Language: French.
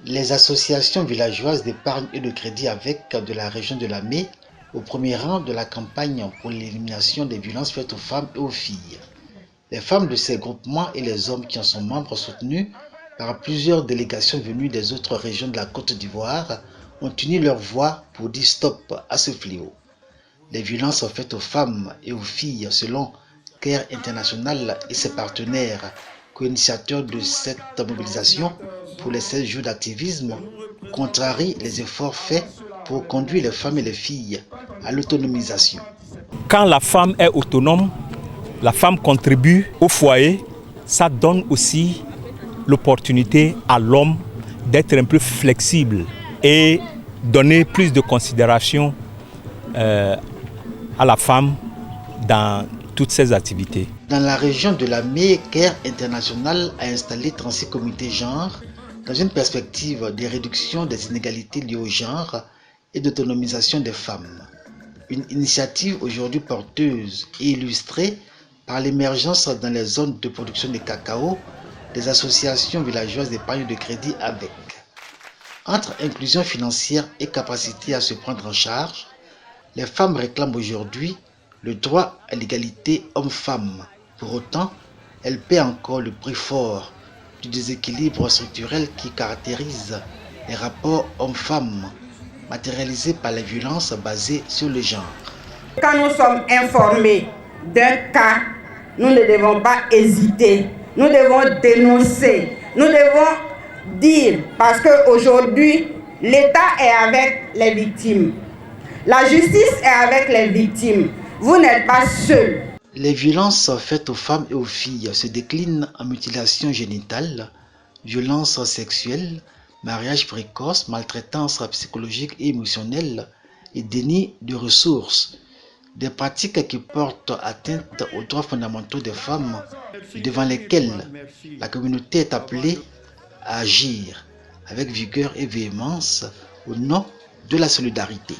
Les associations villageoises d'épargne et de crédit avec de la région de la Mé, au premier rang de la campagne pour l'élimination des violences faites aux femmes et aux filles. Les femmes de ces groupements et les hommes qui en sont membres soutenus par plusieurs délégations venues des autres régions de la Côte d'Ivoire ont uni leur voix pour dire stop à ce fléau. Les violences faites aux femmes et aux filles, selon CARE International et ses partenaires, co-initiateurs de cette mobilisation pour les 16 jours d'activisme, contrarient les efforts faits pour conduire les femmes et les filles à l'autonomisation. Quand la femme est autonome, la femme contribue au foyer, ça donne aussi l'opportunité à l'homme d'être un peu flexible et donner plus de considération à la femme dans toutes ses activités. Dans la région de la Mé, CARE International a installé 36 comités genre dans une perspective de réduction des inégalités liées au genre et d'autonomisation des femmes. Une initiative aujourd'hui porteuse et illustrée par l'émergence dans les zones de production de cacao des associations villageoises d'épargne de crédit avec. Entre inclusion financière et capacité à se prendre en charge, les femmes réclament aujourd'hui le droit à l'égalité homme-femme. Pour autant, elles paient encore le prix fort du déséquilibre structurel qui caractérise les rapports hommes-femmes, matérialisés par les violences basées sur le genre. Quand nous sommes informés d'un cas, nous ne devons pas hésiter, nous devons dénoncer, nous devons dire, parce qu'aujourd'hui, l'État est avec les victimes, la justice est avec les victimes, vous n'êtes pas seuls. Les violences faites aux femmes et aux filles se déclinent en mutilation génitale, violences sexuelles, mariage précoce, maltraitance psychologique et émotionnelle et déni de ressources. Des pratiques qui portent atteinte aux droits fondamentaux des femmes, devant lesquelles la communauté est appelée à agir avec vigueur et véhémence au nom de la solidarité.